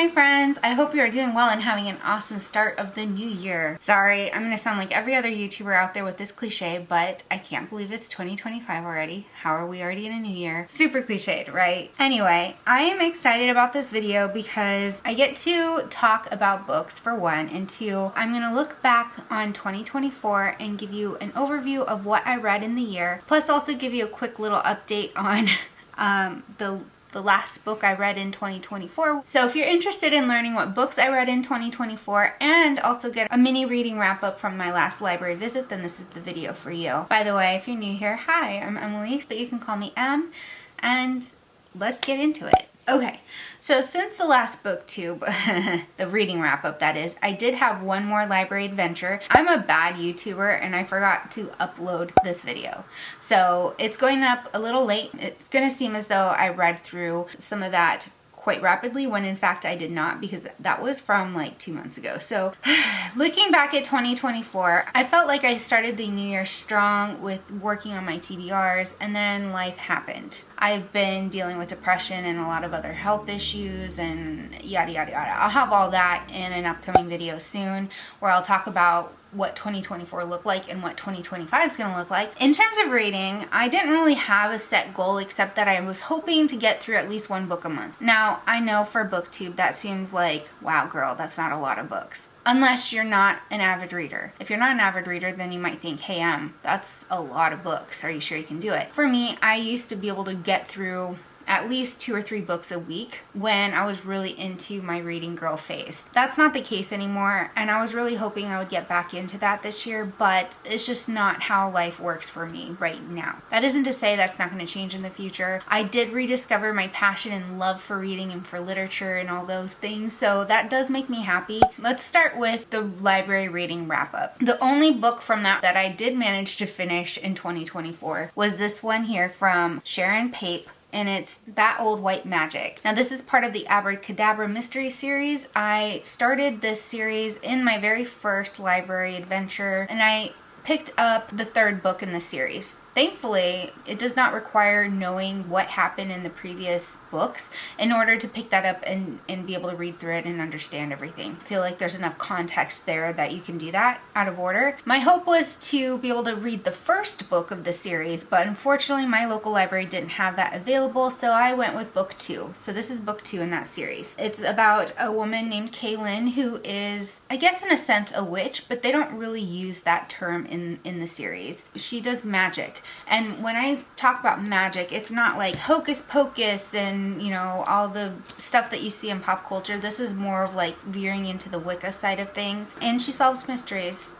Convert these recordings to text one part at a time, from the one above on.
my friends, I hope you are doing well and having an awesome start of the new year. Sorry, I'm gonna sound like every other YouTuber out there with this cliche, but I can't believe it's 2025 already. How are we already in a new year? Super cliched, right? Anyway, I am excited about this video because I get to talk about books for one, and two, I'm gonna look back on 2024 and give you an overview of what I read in the year, plus also give you a quick little update on the last book I read in 2024. So if you're interested in learning what books I read in 2024 and also get a mini reading wrap up from my last library visit, then this is the video for you. By the way, if you're new here, hi, I'm Emily, but you can call me Em, and let's get into it. Okay, so since the last BookTube, the reading wrap up that is, I did have one more library adventure. I'm a bad YouTuber and I forgot to upload this video. So it's going up a little late. It's gonna seem as though I read through some of that quite rapidly when in fact I did not, because that was from like 2 months ago. So looking back at 2024, I felt like I started the new year strong with working on my TBRs, and then life happened. I've been dealing with depression and a lot of other health issues and yada yada yada. I'll have all that in an upcoming video soon where I'll talk about what 2024 looked like and what 2025 is going to look like. In terms of reading, I didn't really have a set goal except that I was hoping to get through at least one book a month. Now, I know for BookTube that seems like, wow girl, that's not a lot of books. Unless you're not an avid reader. If you're not an avid reader, then you might think, hey that's a lot of books. Are you sure you can do it? For me, I used to be able to get through at least 2 or 3 books a week when I was really into my reading girl phase. That's not the case anymore, and I was really hoping I would get back into that this year, but it's just not how life works for me right now. That isn't to say that's not going to change in the future. I did rediscover my passion and love for reading and for literature and all those things, so that does make me happy. Let's start with the library reading wrap up. The only book from that I did manage to finish in 2024 was this one here from Sharon Pape, and it's That Old White Magic. Now this is part of the Abracadabra mystery series. I started this series in my very first library adventure, and I picked up the 3rd book in the series. Thankfully, it does not require knowing what happened in the previous books in order to pick that up and be able to read through it and understand everything. I feel like there's enough context there that you can do that out of order. My hope was to be able to read the 1st book of the series, but unfortunately my local library didn't have that available, so I went with book 2. So this is book 2 in that series. It's about a woman named Kaylin who is, I guess in a sense, a witch, but they don't really use that term in the series. She does magic. And when I talk about magic, it's not like hocus pocus and, you know, all the stuff that you see in pop culture. This is more of like veering into the Wicca side of things. And she solves mysteries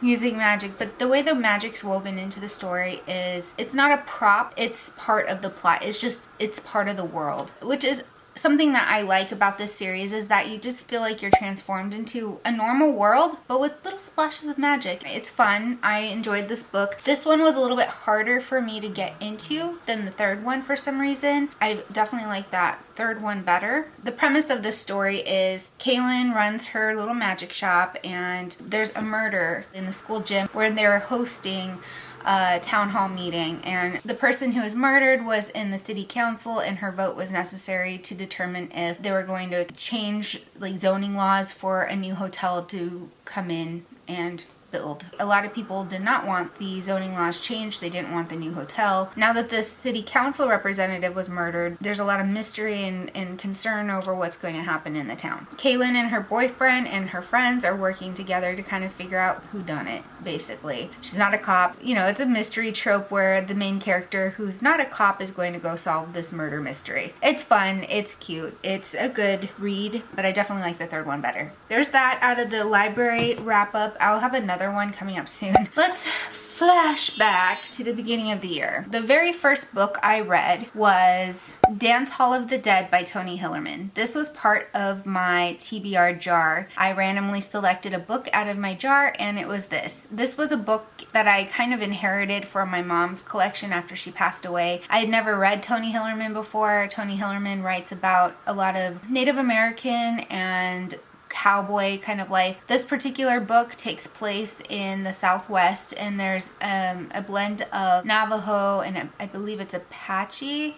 using magic. But the way the magic's woven into the story is, it's not a prop, it's part of the plot. It's part of the world, which is something that I like about this series, is that you just feel like you're transformed into a normal world, but with little splashes of magic. It's fun. I enjoyed this book. This one was a little bit harder for me to get into than the 3rd one for some reason. I definitely like that 3rd one better. The premise of this story is Kaylin runs her little magic shop, and there's a murder in the school gym where they're hosting a town hall meeting, and the person who was murdered was in the city council, and her vote was necessary to determine if they were going to change like zoning laws for a new hotel to come in and build. A lot of people did not want the zoning laws changed. They didn't want the new hotel. Now that this city council representative was murdered, there's a lot of mystery and concern over what's going to happen in the town. Kaylin and her boyfriend and her friends are working together to kind of figure out who done it, basically. She's not a cop. You know, it's a mystery trope where the main character who's not a cop is going to go solve this murder mystery. It's fun. It's cute. It's a good read, but I definitely like the 3rd one better. There's that out of the library wrap up. I'll have another one coming up soon. Let's flash back to the beginning of the year. The very first book I read was Dance Hall of the Dead by Tony Hillerman. This was part of my TBR jar. I randomly selected a book out of my jar, and it was this. This was a book that I kind of inherited from my mom's collection after she passed away. I had never read Tony Hillerman before. Tony Hillerman writes about a lot of Native American and cowboy kind of life. This particular book takes place in the Southwest, and there's a blend of Navajo and I believe it's Apache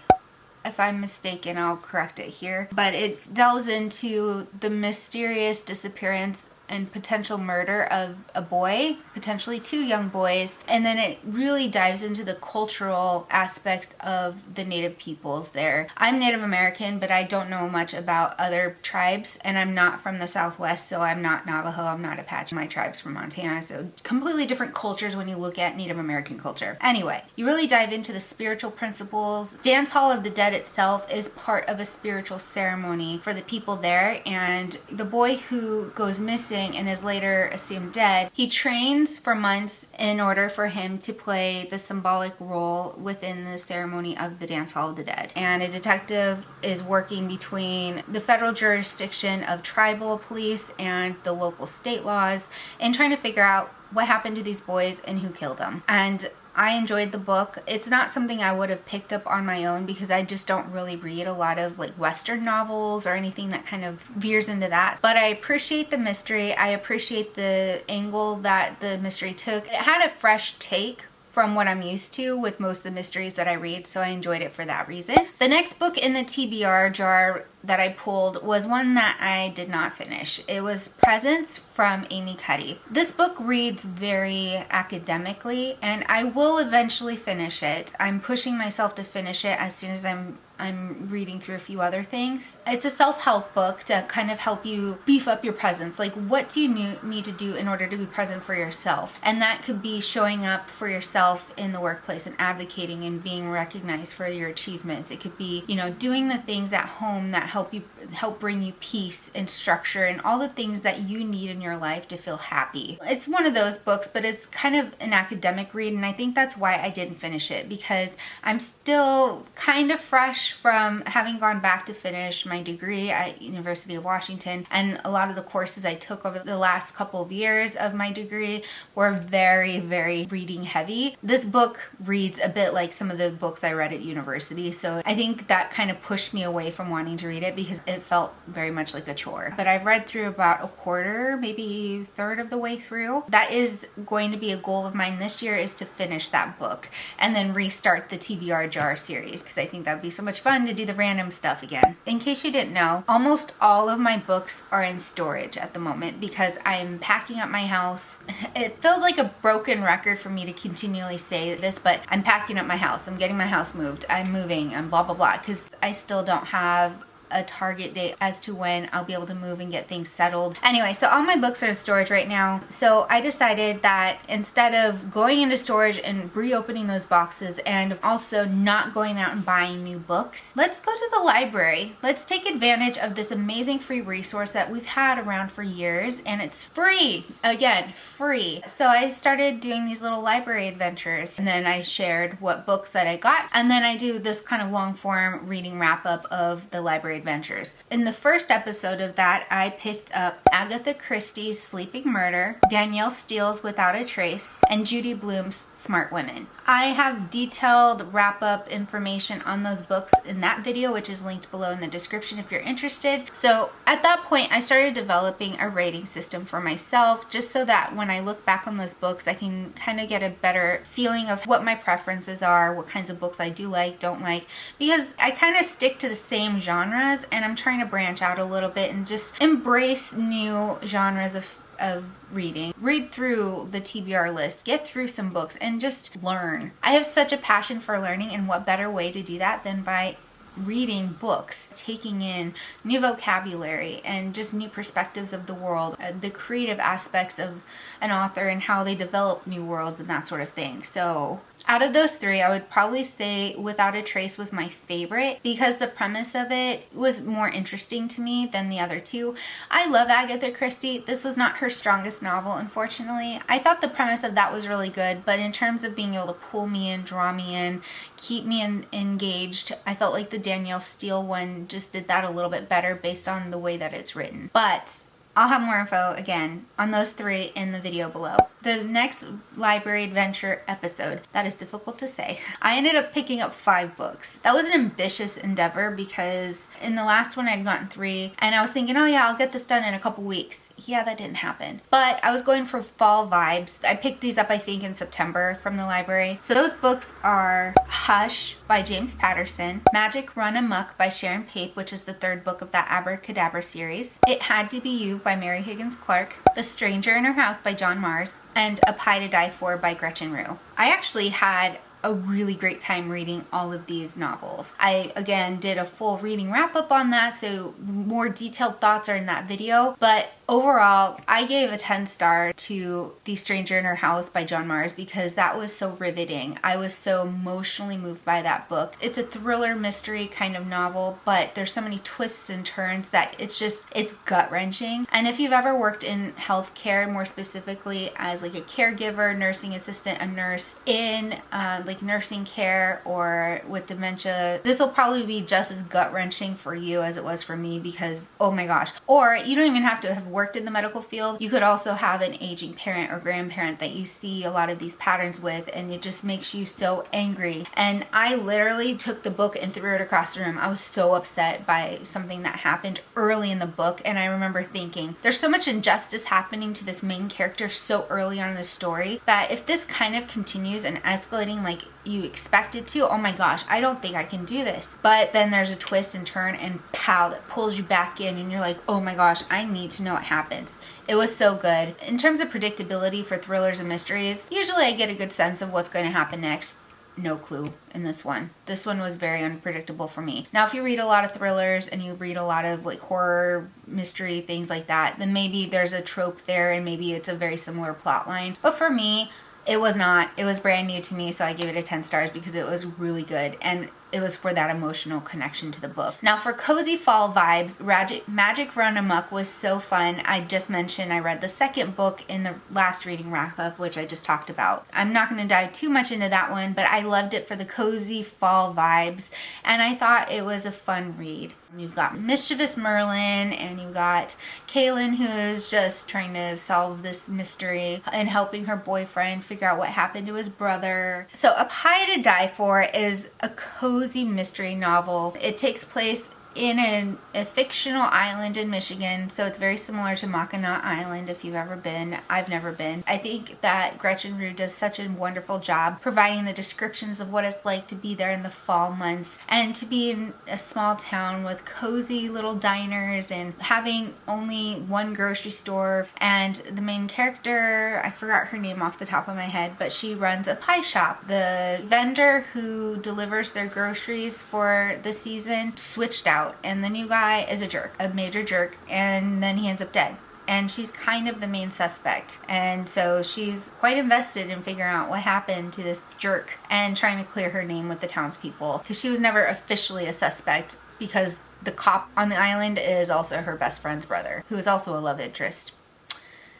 If I'm mistaken, I'll correct it here. But it delves into the mysterious disappearance and potential murder of a boy, potentially 2 young boys, and then it really dives into the cultural aspects of the Native peoples there. I'm Native American, but I don't know much about other tribes, and I'm not from the Southwest, so I'm not Navajo, I'm not Apache. My tribe's from Montana, so completely different cultures when you look at Native American culture. Anyway, you really dive into the spiritual principles. Dance Hall of the Dead itself is part of a spiritual ceremony for the people there, and the boy who goes missing and is later assumed dead, he trains for months in order for him to play the symbolic role within the ceremony of the Dance Hall of the Dead. And a detective is working between the federal jurisdiction of tribal police and the local state laws and trying to figure out what happened to these boys and who killed them. And I enjoyed the book. It's not something I would have picked up on my own because I just don't really read a lot of like Western novels or anything that kind of veers into that. But I appreciate the mystery. I appreciate the angle that the mystery took. It had a fresh take from what I'm used to with most of the mysteries that I read, so I enjoyed it for that reason. The next book in the TBR jar that I pulled was one that I did not finish. It was Presence from Amy Cuddy. This book reads very academically, and I will eventually finish it. I'm pushing myself to finish it as soon as I'm reading through a few other things. It's a self-help book to kind of help you beef up your presence. Like, what do you need to do in order to be present for yourself? And that could be showing up for yourself in the workplace and advocating and being recognized for your achievements. It could be, doing the things at home that help bring you peace and structure and all the things that you need in your life to feel happy. It's one of those books, but it's kind of an academic read, and I think that's why I didn't finish it, because I'm still kind of fresh from having gone back to finish my degree at University of Washington, and a lot of the courses I took over the last couple of years of my degree were very, very reading heavy. This book reads a bit like some of the books I read at university, so I think that kind of pushed me away from wanting to read it because it felt very much like a chore. But I've read through about a quarter, maybe third of the way through. That is going to be a goal of mine this year, is to finish that book and then restart the TBR jar series, because I think that would be so much fun to do the random stuff again. In case you didn't know, almost all of my books are in storage at the moment because I'm packing up my house. It feels like a broken record for me to continually say this, but I'm packing up my house. I'm getting my house moved. I'm moving and blah, blah, blah, because I still don't have a target date as to when I'll be able to move and get things settled. Anyway, so all my books are in storage right now. So I decided that instead of going into storage and reopening those boxes and also not going out and buying new books, let's go to the library. Let's take advantage of this amazing free resource that we've had around for years, and it's free. Again, free. So I started doing these little library adventures, and then I shared what books that I got, and then I do this kind of long form reading wrap up of the library adventures. In the first episode of that, I picked up Agatha Christie's Sleeping Murder, Danielle Steele's Without a Trace, and Judy Blume's Smart Women. I have detailed wrap-up information on those books in that video, which is linked below in the description if you're interested. So at that point, I started developing a rating system for myself, just so that when I look back on those books, I can kind of get a better feeling of what my preferences are, what kinds of books I do like, don't like, because I kind of stick to the same genres, and I'm trying to branch out a little bit and just embrace new genres of reading. Read through the TBR list, get through some books, and just learn. I have such a passion for learning, and what better way to do that than by reading books, taking in new vocabulary and just new perspectives of the world, the creative aspects of an author and how they develop new worlds and that sort of thing. So out of those three, I would probably say Without a Trace was my favorite because the premise of it was more interesting to me than the other two. I love Agatha Christie. This was not her strongest novel, unfortunately. I thought the premise of that was really good, but in terms of being able to pull me in, draw me in, keep me engaged, I felt like the Danielle Steele one just did that a little bit better based on the way that it's written. But I'll have more info, again, on those three in the video below. The next library adventure episode, that is difficult to say. I ended up picking up 5 books. That was an ambitious endeavor because in the last one I'd gotten 3, and I was thinking, oh yeah, I'll get this done in a couple weeks. yeah, that didn't happen. But I was going for fall vibes. I picked these up, I think, in September from the library. So those books are Hush by James Patterson, Magic Run Amok by Sharon Pape, which is the third book of that Abracadabra series, It Had to Be You by Mary Higgins Clark, The Stranger in Her House by John Mars, and A Pie to Die For by Gretchen Rue. I actually had a really great time reading all of these novels. I, again, did a full reading wrap up on that, so more detailed thoughts are in that video, but overall, I gave a 10-star to The Stranger in Her House by John Mars because that was so riveting. I was so emotionally moved by that book. It's a thriller mystery kind of novel, but there's so many twists and turns that it's gut-wrenching. And if you've ever worked in healthcare, more specifically as like a caregiver, nursing assistant, a nurse in like nursing care or with dementia, this will probably be just as gut-wrenching for you as it was for me because, oh my gosh. Or you don't even have to have worked in the medical field. You could also have an aging parent or grandparent that you see a lot of these patterns with, and it just makes you so angry. And I literally took the book and threw it across the room. I was so upset by something that happened early in the book, and I remember thinking, there's so much injustice happening to this main character so early on in the story that if this kind of continues and escalating like you expect it to, oh my gosh, I don't think I can do this. But then there's a twist and turn and pow, that pulls you back in and you're like, oh my gosh, I need to know what happens. It was so good. In terms of predictability for thrillers and mysteries, usually I get a good sense of what's going to happen next. No clue in this one. This one was very unpredictable for me. Now, if you read a lot of thrillers and you read a lot of like horror, mystery, things like that, then maybe there's a trope there and maybe it's a very similar plot line. But for me, it was not. It was brand new to me, so I gave it a 10 stars because it was really good and it was for that emotional connection to the book. Now for cozy fall vibes, Magic Run Amok was so fun. I just mentioned I read the second book in the last reading wrap up, which I just talked about. I'm not going to dive too much into that one, but I loved it for the cozy fall vibes and I thought it was a fun read. You've got mischievous Merlin and you've got Kaylin, who is just trying to solve this mystery and helping her boyfriend figure out what happened to his brother. So A Pie to Die For is a cozy mystery novel. It takes place in a fictional island in Michigan, so it's very similar to Mackinac Island if you've ever been. I've never been. I think that Gretchen Rue does such a wonderful job providing the descriptions of what it's like to be there in the fall months and to be in a small town with cozy little diners and having only one grocery store. And the main character, I forgot her name off the top of my head, but she runs a pie shop. The vendor who delivers their groceries for the season switched out, and the new guy is a jerk, a major jerk, and then he ends up dead. And she's kind of the main suspect. And so she's quite invested in figuring out what happened to this jerk and trying to clear her name with the townspeople, because she was never officially a suspect because the cop on the island is also her best friend's brother, who is also a love interest.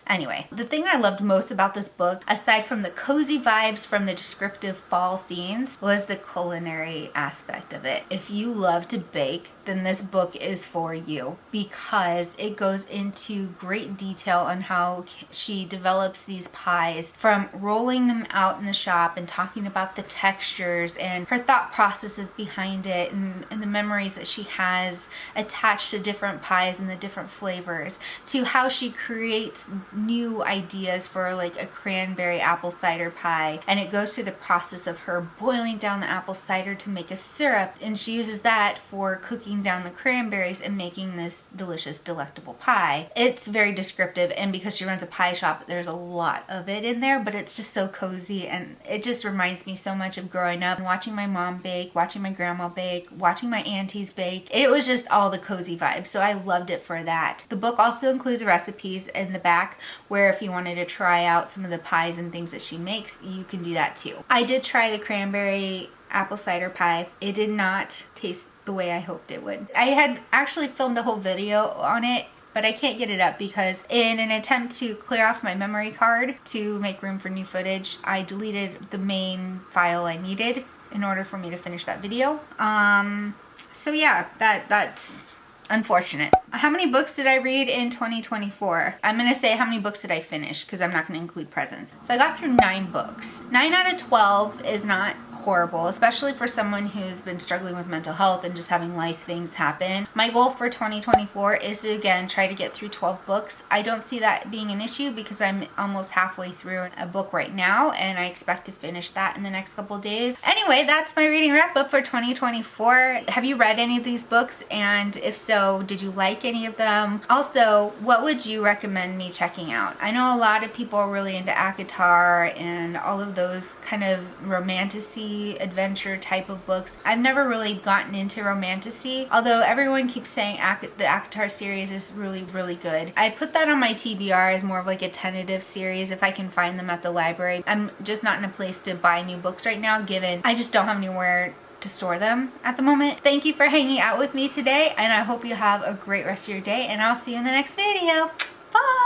Anyway, the thing I loved most about this book, aside from the cozy vibes from the descriptive fall scenes, was the culinary aspect of it. If you love to bake, then this book is for you because it goes into great detail on how she develops these pies, from rolling them out in the shop and talking about the textures and her thought processes behind it and the memories that she has attached to different pies and the different flavors, to how she creates new ideas for like a cranberry apple cider pie, and it goes through the process of her boiling down the apple cider to make a syrup, and she uses that for cooking down the cranberries and making this delicious, delectable pie. It's very descriptive, and because she runs a pie shop, there's a lot of it in there, but it's just so cozy, and it just reminds me so much of growing up, watching my mom bake, watching my grandma bake, watching my aunties bake. It was just all the cozy vibes, so I loved it for that. The book also includes recipes in the back where if you wanted to try out some of the pies and things that she makes, you can do that too. I did try the cranberry apple cider pie. It did not taste the way I hoped it would. I had actually filmed a whole video on it, but I can't get it up because in an attempt to clear off my memory card to make room for new footage, I deleted the main file I needed in order for me to finish that video. So yeah, that's unfortunate. How many books did I read in 2024? I'm going to say how many books did I finish because I'm not going to include presents. So I got through 9 books. 9 out of 12 is not horrible, especially for someone who's been struggling with mental health and just having life things happen. My goal for 2024 is to again try to get through 12 books. I don't see that being an issue because I'm almost halfway through a book right now and I expect to finish that in the next couple days. Anyway, that's my reading wrap up for 2024. Have you read any of these books? And if so, did you like any of them? Also, what would you recommend me checking out? I know a lot of people are really into ACOTAR and all of those kind of romantasy adventure type of books. I've never really gotten into romantasy, although everyone keeps saying the ACOTAR series is really, really good. I put that on my TBR as more of like a tentative series if I can find them at the library. I'm just not in a place to buy new books right now, given I just don't have anywhere to store them at the moment. Thank you for hanging out with me today, and I hope you have a great rest of your day, and I'll see you in the next video. Bye!